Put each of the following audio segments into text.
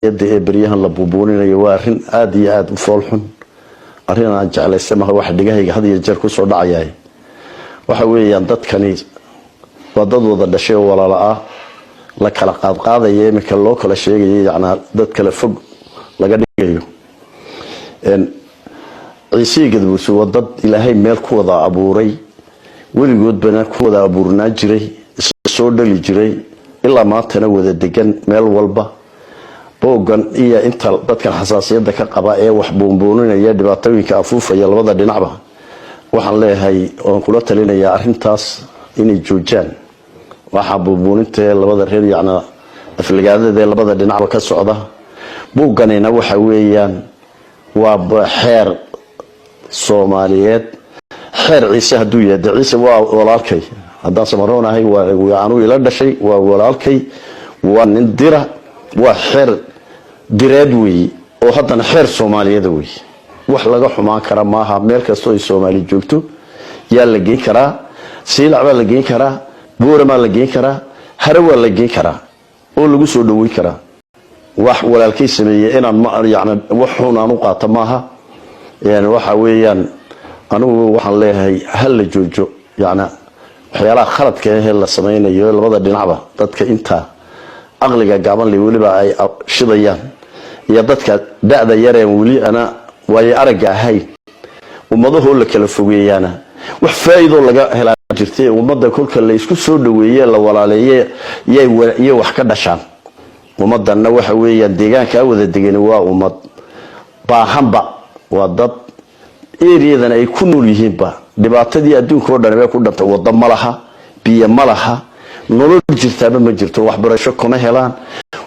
يد بريهن لبوبونين يوارين عاد فولحن أرينا جعل السماء واحد دقيقة هذه الجركو صعد عياي وحوي يندت كنيس وضد وضد الشيء ولا لا لك لقاد قاضي يمك اللوك ولا شيء يعني ضد كلا فوق لقد يجيو إن عيسى قد بسوا ضد إلى هاي ميل كوضع أبوري ولجود بنا كوضع أبورنا جري السود اللي جري إلا ما تنود الدجن ميل والبا بوغان إيا إنت dadkan xasaasiyada ka qaba ee wax boonbooninaya dhibaatooyinka afuufa iyo labada dhinacba waxaan leeyahay oo kula talinayaa arintaas inay joojaan waxa boonbooninta labada reer yacna afligaadada labada dhinacba ka socda booganina waxa weeyaan waa xeer Soomaaliyeed xeer Ciise haduu yahay Ciise waa walaalkay haddaan samaroonahay waa aanu ila dhashay waa walaalkay waa nin dira waa xeer direedwi oo haddana xeer Soomaaliyeed way wax laga xumaan kara maaha meel kasto ay Soomaali joogto yaa la geyn karaa Siilac baa la geyn karaa Boorama la geyn karaa Harawa la geyn karaa oo lagu soo dhaweey karaa wax walaalkay sameeyay inaan ma yaacna wax xun aan u qaato maaha yani waxa weeyaan anigu waxaan leeyahay hal la joojo yaacna waxyaalaha khaladka ah la sameeyo labada dhinacba dadka inta aqliga gaaban li waliba ay shidayaan iyo dadka da'da yareen wali ana way arag ahay ummadahu la kala fogeeyana wax faa'iido laga helaa jirtay ummada kulka la isku soo dhaweeyay la walaaleeyay iyo wax ka dhashaan ummadana waxa weeyaan deegaanka wada degan waa ummad baahanba waa dad eeriyadan ay ku nool yihiin ba dhibaatadii adduunka oo dhan way ku dhantay wada malaha biyo malaha nolol jirtaaba ma jirto wax barasho kuma helaan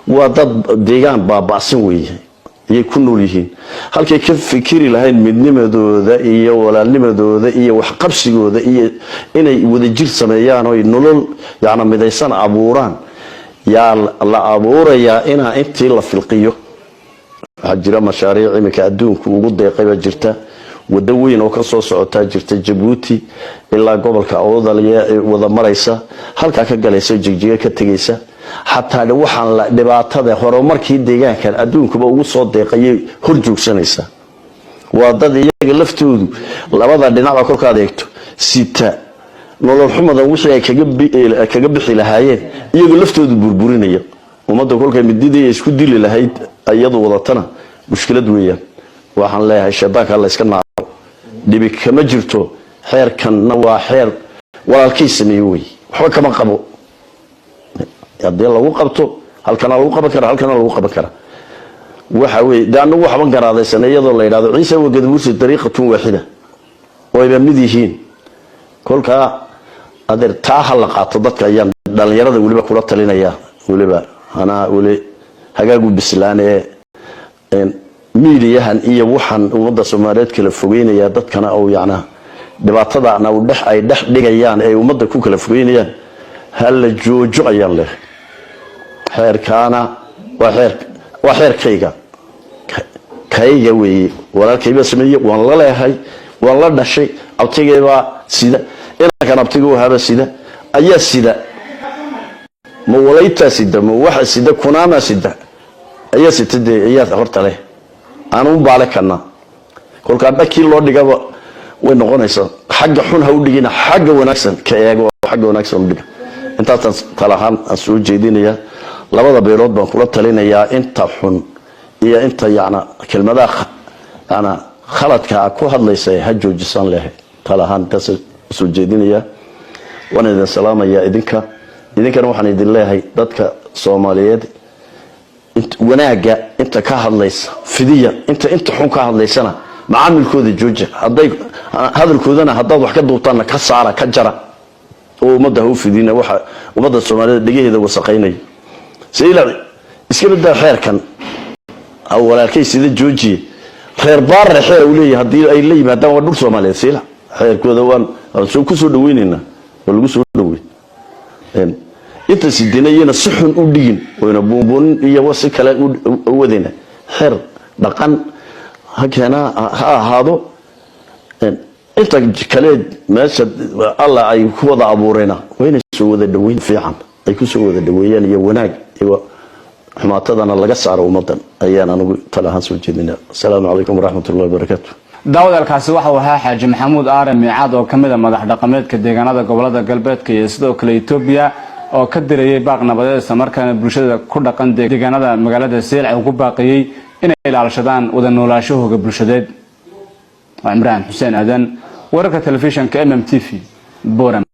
waa dad deegaan baabacsan weeyay ay ku nool yihiin halkay ka fikiri lahayn midnimadooda iyo walaalnimadooda iyo wax qabsigooda iyo inay wada jir sameeyaan oo nolol yaana midaysan abuuraan yaa la abuuraya intii la filqiyo hajira mashaariic imika adduunku ugu deeqayba jirta wada weyn oo ka soo socota jirta Djibouti ilaa gobolka Awdaliya wada maraysa halka ka galaysa jigjiga ka tagaysa hatta waxaan la dhibaatada horumarkii deegaanka adduunkuba ugu soo deeqayay hor joogsanaysa waa dad iyaga laftoodu labada dhinac ka adeegto sita nolol xumada wixii ay kaga bixi lahaayeen iyaga laftoodu burburinaya umada kolka mididii isku dili lahayd ayadu wadatana mushkilad weeyaan waxaan leeyahay shabaaka la iska naaro dibi kama jirto xeerkanna waa xeer walaalkii sameeyay waxba kama qabo hadii lagu qabto halkana lagu qaban kara halkana lagu qaban kara waxa weey daanu waxban garaadaysan iyadoo la yiraahdo Ciise waa gadbuursi dariiqatun waahida oo ay mid yihiin kolka adeer taa hal qaato dadka ayaan dhalinyarada waliba kula talinaya waliba ana wali hagaagu bislaanee miidiyahan iyo waxan umada Soomaaliyeed kala fogeynaya dadkana oo yaana dhibaatada ay dhex dhigayaan ee umada ku kala fogeynayaan hal la joojo ayaan leh xeerkaana waa xeerkayga weey walaalkayba sameeyay waan la leeyahay waan la dhashay abtigayba sida ina kan abtigu haba sida ayaa sida ma walayta sida ma waxa sida kunaana sida ayaa sida ayaa horta leh aanu baalakana kolka dhakii loo dhigaba way noqonaysaa xagga xun ha u dhigina xagga wanaagsan ka eego xagga wanaagsan u dhiga intaas talahan soo jeedinaya labada beerood baan kula talinayaa inta xun iyo inta yaana kelmadaha ana khaladka ku hadlaysay ha joojisan leh talahan taas soo jeedinaya wanada salaamaya idinkana waxaan idin leeyahay dadka Soomaaliyeed wanaaga inta ka hadlaysa fidiya inta xun ka hadlaysana macaamilkooda jooji haday hadalkoodana hadaa wax ka duubtaan ka saara ka jara oo umada u fidina waxa umada Soomaaliyeed dhigeeda wasaqaynay Siilac iska badaa xeerkan aw walaalkay sida jooji reer baar xeer u leeyahay hadii ay la yimaadaan waa dhul Soomaaliyeed Siilac xeerkooda waan soo ku soo dhaweynayna oo lagu soo dhaweey inta sidinayna si xun u dhigin wayna boonboon iyo wasi kale u wadina xeer dhaqan hakana ha ahaado inta kale meesha Allah ay ku wada abuurayna wayna soo wada dhaweyn fiican ay ku soo wada dhaweeyaan iyo wanaag iyo xumaatadana laga saaro ummadan ayaan anigu talahaan soo jeedinaa. Assalaamu calaykum waraxmatullaahi wabarakaatuh. daawadalkaasi waxa uu ahaa Xaaji Maxamuud Aare Miicaad oo kamid ah madax dhaqameedka deegaanada gobolada galbeedka iyo sidoo kale Itoobiya oo ka direeyay baaq nabadeed isla markaana bulshada ku dhaqan deegaanada magaalada Seylac ugu baaqayay inay ilaalshadaan wada noolaashahooda bulshadeed. Imraan Xuseen Aadan wararka telefishinka MMTV Boram.